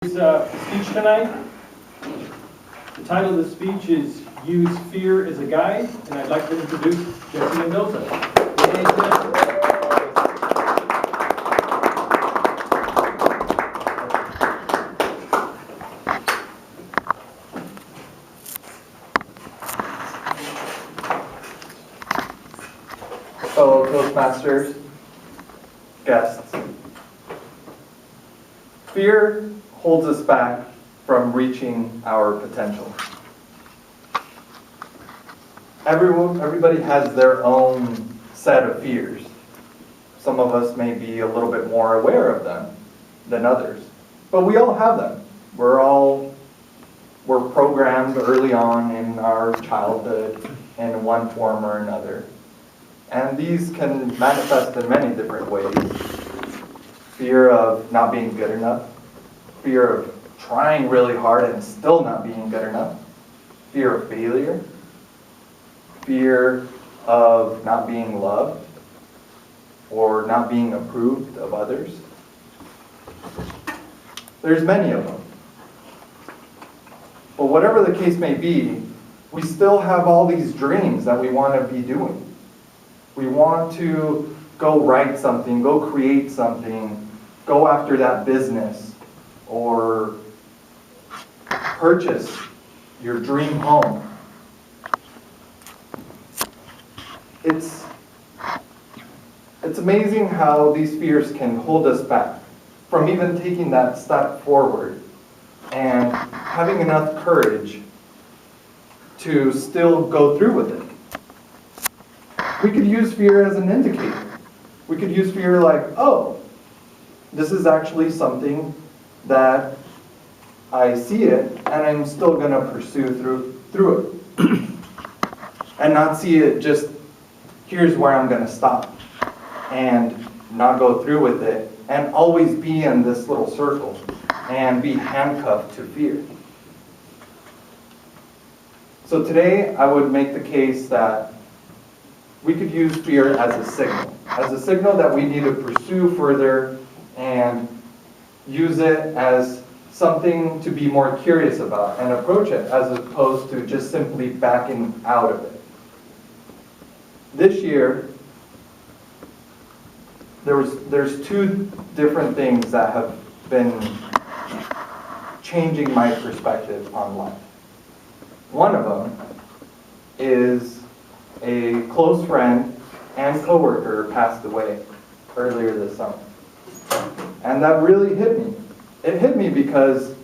Speech tonight. The title of the speech is Use Fear as a Guide, and I'd like to introduce Jessi Mendoza. Yay, Jessi. Fellow Toastmasters, guests, fear holds us back from reaching our potential. Everybody has their own set of fears. Some of us may be a little bit more aware of them than others, but we all have them. We're programmed early on in our childhood in one form or another. And these can manifest in many different ways. Fear of not being good enough, fear of trying really hard and still not being good enough, fear of failure, fear of not being loved or not being approved of others. There's many of them. But whatever the case may be, we still have all these dreams that we want to be doing. We want to go write something, go create something, go after that business, or purchase your dream home. It's amazing how these fears can hold us back from even taking that step forward and having enough courage to still go through with it. We could use fear as an indicator. We could use fear like, oh, this is actually something that I see it and I'm still going to pursue through it. And not see it just, here's where I'm going to stop and not go through with it and always be in this little circle and be handcuffed to fear. So today I would make the case that we could use fear as a signal that we need to pursue further and use it as something to be more curious about and approach it as opposed to just simply backing out of it. This year, there's two different things that have been changing my perspective on life. One of them is a close friend and coworker passed away earlier this summer. And that really hit me. It hit me because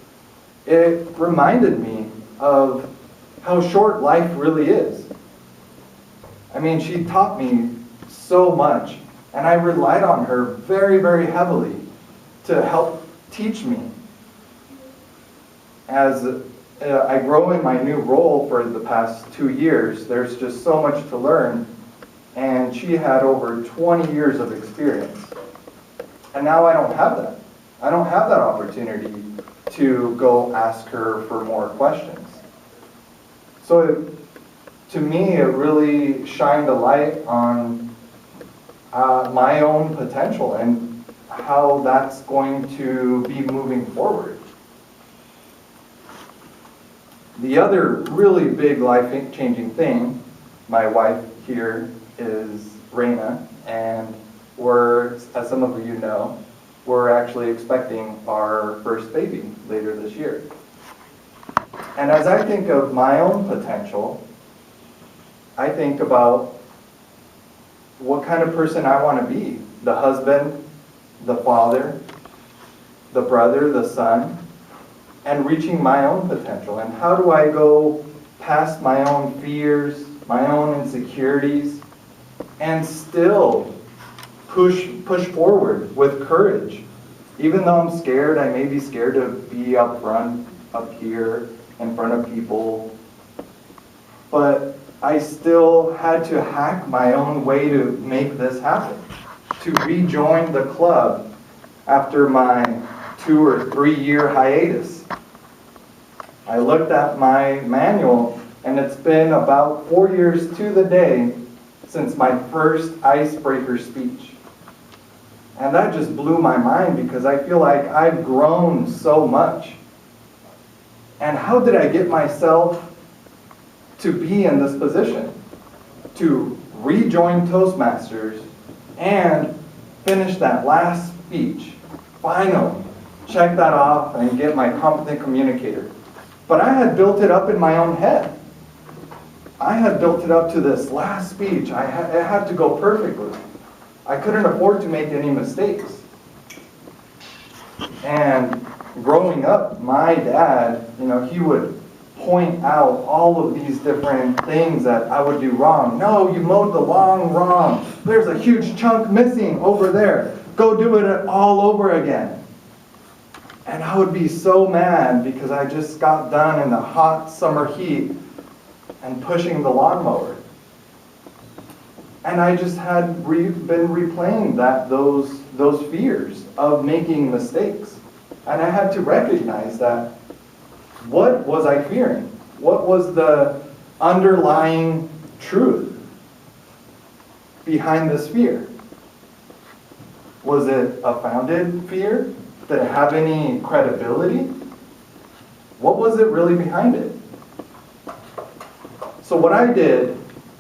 it reminded me of how short life really is. I mean, she taught me so much, and I relied on her very, very heavily to help teach me. As I grow in my new role for the past 2 years, there's just so much to learn, and she had over 20 years of experience. And now I don't have that. I don't have that opportunity to go ask her for more questions. So to me, it really shined a light on my own potential and how that's going to be moving forward. The other really big life-changing thing, my wife here is Raina, and as some of you know, we're actually expecting our first baby later this year. And as I think of my own potential, I think about what kind of person I want to be. The husband, the father, the brother, the son, and reaching my own potential. And how do I go past my own fears, my own insecurities, and still push forward with courage. Even though I'm scared, I may be scared to be up front, up here, in front of people. But I still had to hack my own way to make this happen. To rejoin the club after my 2 or 3 year hiatus. I looked at my manual and it's been about 4 years to the day since my first icebreaker speech. And that just blew my mind because I feel like I've grown so much. And how did I get myself to be in this position? To rejoin Toastmasters and finish that last speech. Finally, check that off and get my competent communicator. But I had built it up in my own head. I had built it up to this last speech. It had to go perfectly. I couldn't afford to make any mistakes. And growing up, my dad, he would point out all of these different things that I would do wrong. No, you mowed the lawn wrong. There's a huge chunk missing over there. Go do it all over again. And I would be so mad because I just got done in the hot summer heat and pushing the lawnmower. And I just had been replaying those fears of making mistakes. And I had to recognize that, what was I fearing? What was the underlying truth behind this fear? Was it a founded fear? Did it have any credibility? What was it really behind it? So what I did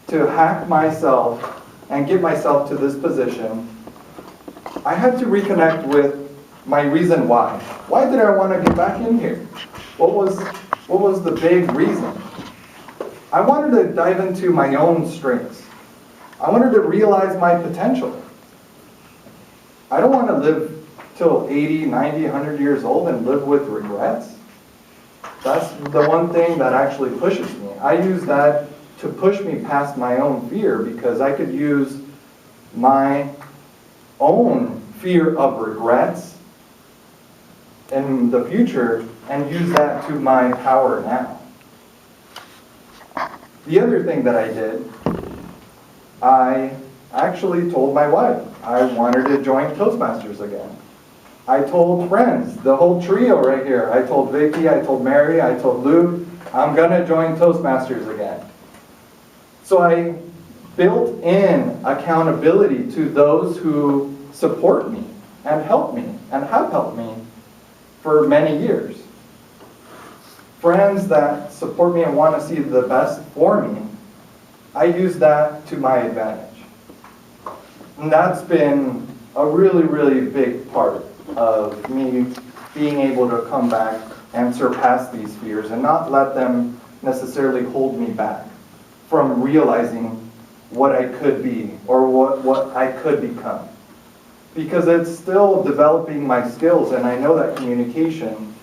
to hack myself and get myself to this position, I had to reconnect with my reason why. Why did I want to get back in here? What was the big reason? I wanted to dive into my own strengths. I wanted to realize my potential. I don't want to live till 80, 90, 100 years old and live with regrets. That's the one thing that actually pushes me. I use that to push me past my own fear, because I could use my own fear of regrets in the future and use that to my power now. The other thing that I did, I actually told my wife I wanted to join Toastmasters again. I told friends, the whole trio right here. I told Vicky, I told Mary, I told Luke, I'm going to join Toastmasters again. So I built in accountability to those who support me and help me and have helped me for many years. Friends that support me and want to see the best for me, I use that to my advantage. And that's been a really, really big part of me being able to come back and surpass these fears and not let them necessarily hold me back from realizing what I could be or what I could become. Because it's still developing my skills, and I know that communication,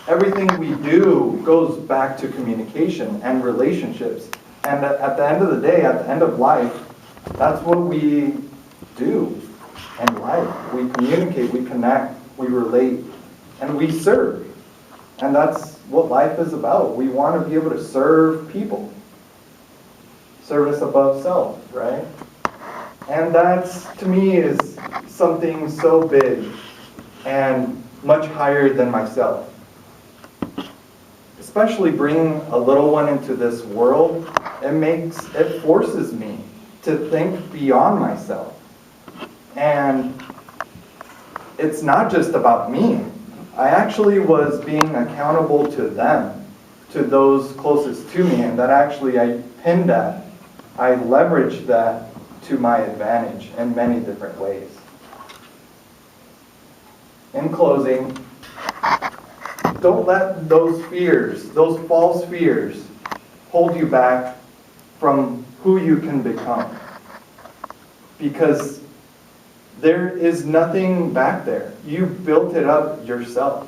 everything we do goes back to communication and relationships. And at the end of the day, at the end of life, that's what we do in life. We communicate, we connect, we relate, and we serve. And that's what life is about. We want to be able to serve people. Service above self, right? And that's, to me, is something so big and much higher than myself. Especially bringing a little one into this world, it forces me to think beyond myself. And it's not just about me. I actually was being accountable to them, to those closest to me, and that actually I pinned at. I leveraged that to my advantage in many different ways. In closing, don't let those fears, those false fears, hold you back from who you can become. Because there is nothing back there. You built it up yourself.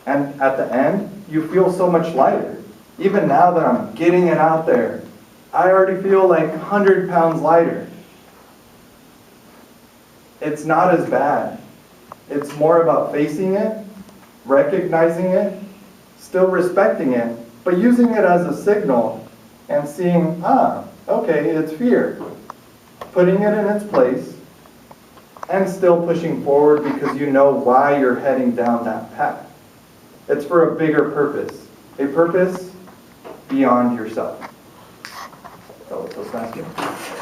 And at the end, you feel so much lighter. Even now that I'm getting it out there, I already feel like 100 pounds lighter. It's not as bad. It's more about facing it, recognizing it, still respecting it, but using it as a signal and seeing, okay, it's fear. Putting it in its place and still pushing forward because you know why you're heading down that path. It's for a bigger purpose, a purpose beyond yourself. So let's ask you.